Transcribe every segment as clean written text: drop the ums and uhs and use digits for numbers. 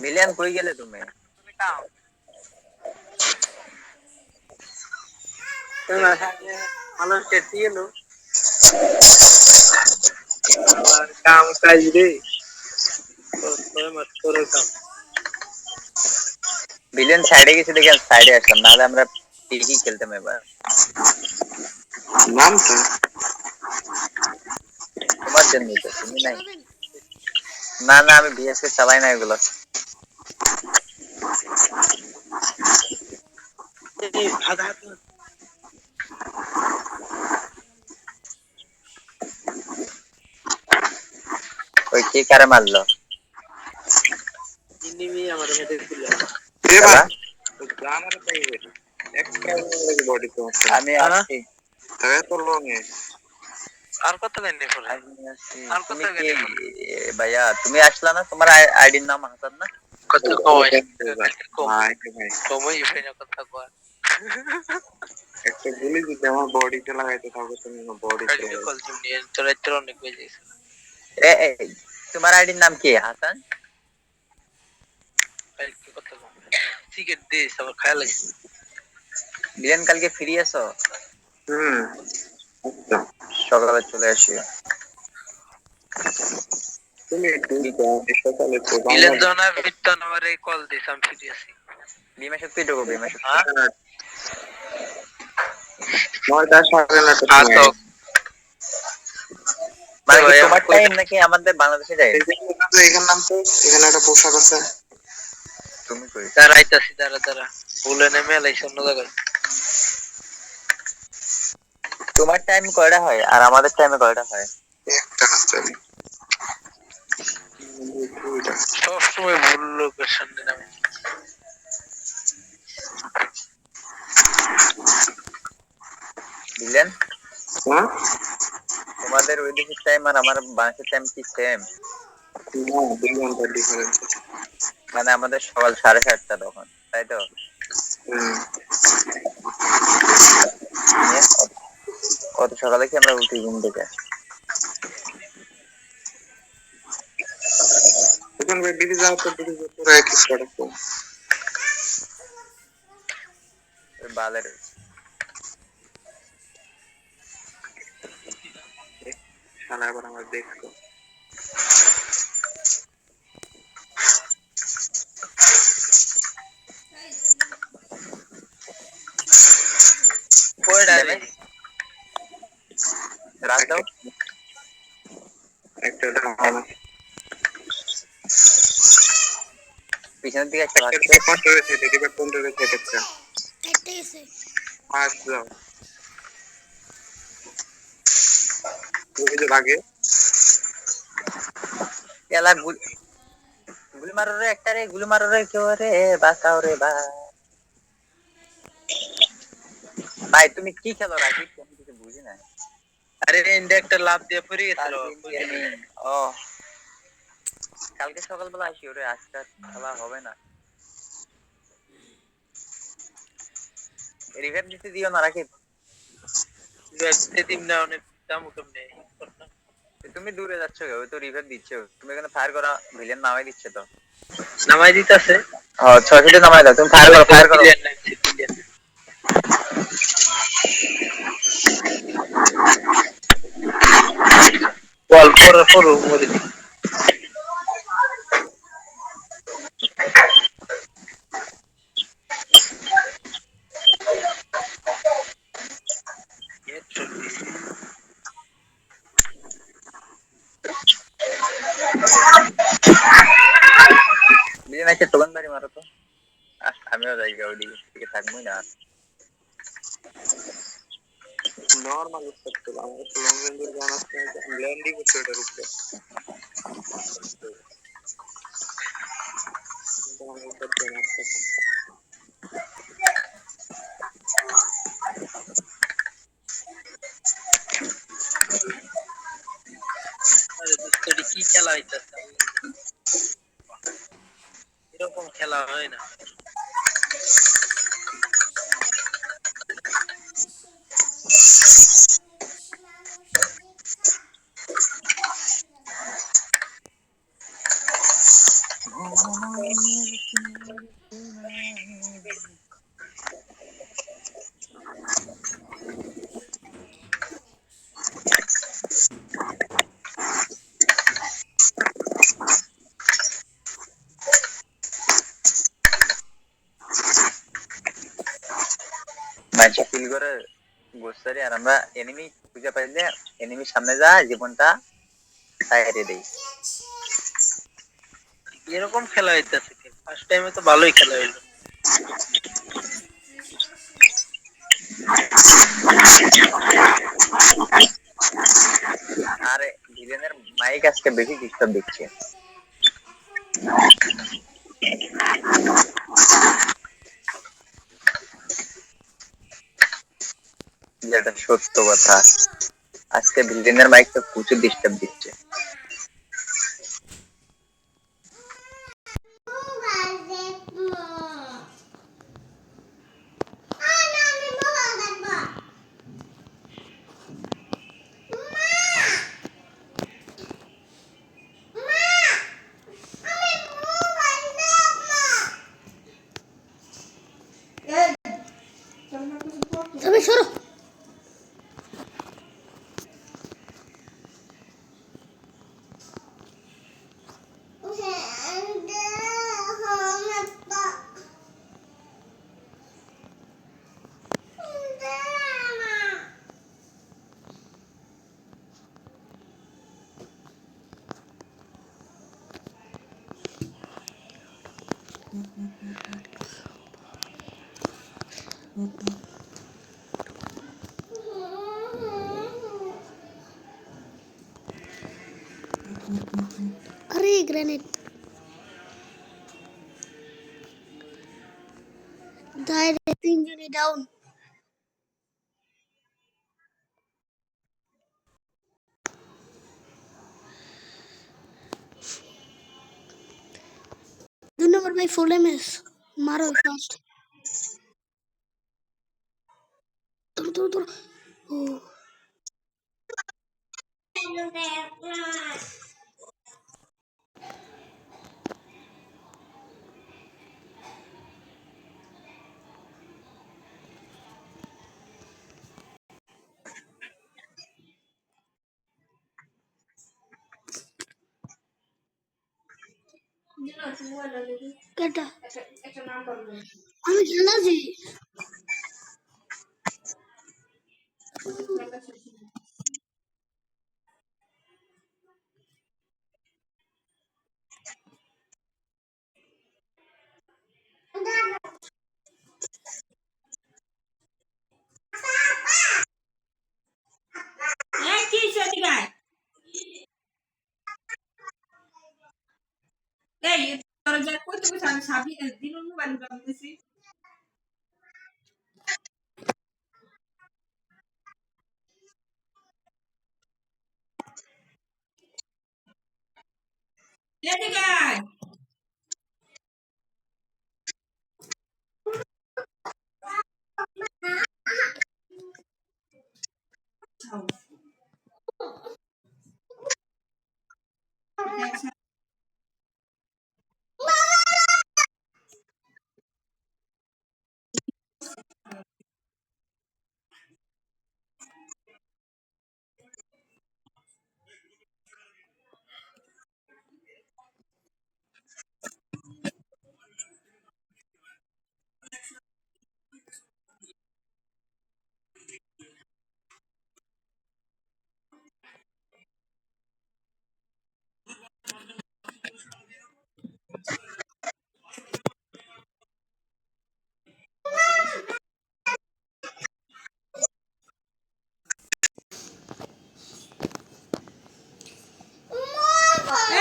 Million কই গেলে তুমি? মানুষ কেটে এলো আমার কাম কাজ রে কাম মিলিয়ন সাইডে গেছে দেখে সাইডে আসলাম, নাহলে আমরা ঠিকই খেলতাম এবার। নাম তো তোমার জন্যই তো, তুমি নাই। না না, আমি বিএসকে চালাই না এগুলো। ওই কে কারে মারলো? আমি আসছি। আর কত লাইনে পড়ে আর কত তুমি লাইনে কি ভাইয়া, তুমি আসলা না? তোমার আইডির নাম হাসান না? কত কমাই কমাই ফেনা কথা কয় একটা গুলি যদি আমার বডিতে লাগাইতে থাকো তুমি বডি কল তুমি তোর অনেক বেজে গেছে। তোমার আইডির নাম কি হাসান? কথা সিগারেট দিস আমার খায়া লাগে। মিলিয়ন কালকে ফ্রি আছো? সকালে চলে আসি। মিলন জনা বিত্তন আমারে কল দিস আমি ফ্রি আছি। বিমা শক্তি ঢোকো, বিমা শক্তি। মানে কি তোমার টাইম নাকি আমাদের বাংলাদেশে টাইম? এখানে নাম তো এখানে একটা পোশাক আছে। তুমি কই? দাঁড়া আইতাছি, দাঁড়া ভুলে নেমে এলাইছি অন্য জায়গায়। তোমার টাইম কয়টা হয় আর আমাদের টাইমে কয়টা হয়? একটা নাস্তালি সবসময় ভুল লোকেশন নামে। দিলেন তোমাদের ওই দেশের টাইম আর আমার বাংলাদেশের টাইম কি সেম? না 2 ঘন্টা ডিফারেন্স। মানে আমাদের সকাল 7:30 তখন, তাই তো? কত সকালে কি আমরা উঠি ঘুম থেকে? এখন দিদি যাও তো দিদি তোরা কি করছো? বালের শালা আবার আমার দেখছো। কয়টা রে? রাত দাও একটা দাও। পিছনের দিকে একটা ভাগছে। দিদিবার কোন দিকে থেকেছে? কেটে গেছে। পাঁচ দাও। ওই যে ভাগে এলা গুলি মারো রে, একটা রে গুলি মারো রে, কেউ রে বাঁচাও রে ভাই। ভাই তুমি কি খেলো রাখি? আমি কিছু বুঝি না। আরে ইন্ডিয়া একটা লাভ দিয়ে পড়ে গেছিল। ও কালকে সকালবেলা আসি, ওরে আজকে খেলা হবে না। রিভাইভ দিতে দিও না রাখি। দিন না অনেক দাম কমনে। তুমি দূরে যাচ্ছ, ওই তো রিভাইভ দিচ্ছে। তুমি এখানে ফায়ার করা ভিলেন নামাই দিচ্ছে তো। নামাই দিতেছে। ও 600 নামাই দাও, তুমি ফায়ার করো, ফায়ার করো। বল পর মরে দি। বিলেন আছে তোলন বাড়ি মারো তো। আমিও যাই গা ওইদিকে থাকবোই না। নরমাল করতে আমার লং রেঞ্জের গান আছে ল্যান্ডিং করতে এটার উপরে আরে দোস্তটি কি খেলা হইতাছে এরকম খেলা হয় না করে গোসারি আর আমরা এনিমি খুঁজে পাইলে এনিমির সামনে যা জীবনটা সাইডে দেই। এরকম খেলা হইতেছে কি ফার্স্ট টাইমে তো ভালোই খেলা হইলো। আর ভিলেনের মাইক আজকে বেশি ডিস্টার্ব দিচ্ছে। যেটা সত্য কথা, আজকে ভিলেনের মাইক তো প্রচুর ডিস্টার্ব দিচ্ছে। তবে সরো আরে গ্রেনেড ডাইরেক্ট তিনজনই ডাউন। দুই নম্বর ভাই ফুল এমএস মারো ফার্স্ট। ধরো ধরো ধরো। ও কেটা আমি খেলাছি। কি সেটি গায় এই তোরা যা কইতে কইছ আমি সাবি দিন মোবাইল বানতেছি। সেটি গায়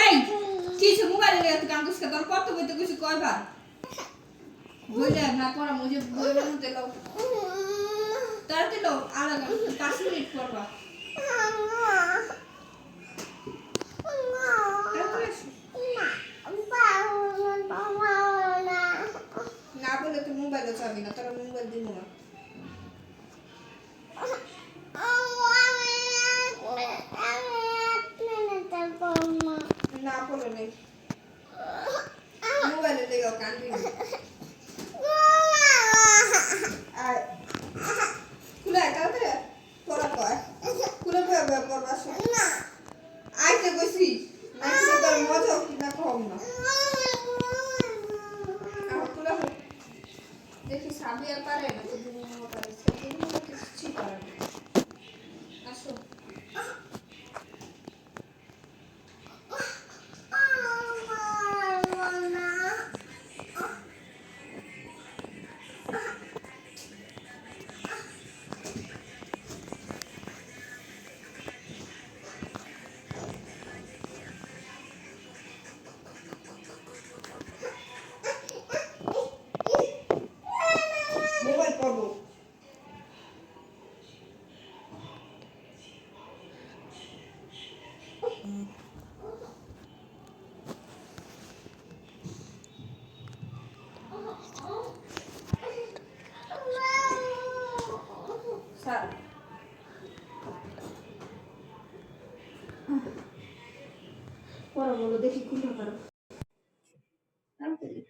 এই কিছু মোবাইল নিয়ে তুই কাম করছিস তোর কত বইতে কিছু কয়বার বইলে না পড়া মুঝে বই বানাতে লাও তাড়াতাড়ি লাও আর 5 মিনিট পড়বা না বলে তুই মোবাইলও চাবি না তোরা মোবাইল দিব না না বলে নেই মোবাইলে লেগে কান্দি আর খুলে তাড়াতাড়ি পড়া কর খুলে পড়বা না আইতে কইছি না তোর মজা কি না কম না আর খুলে দেখি সাবি আর পারে না তো দিন মতো পারে পড়া বলো দেখি খুলে পারো তাড়াতাড়ি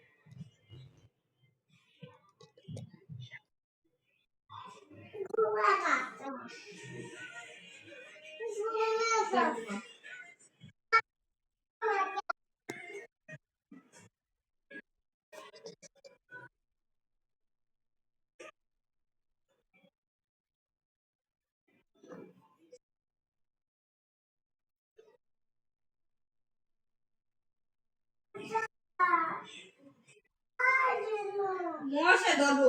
মশা ধরবো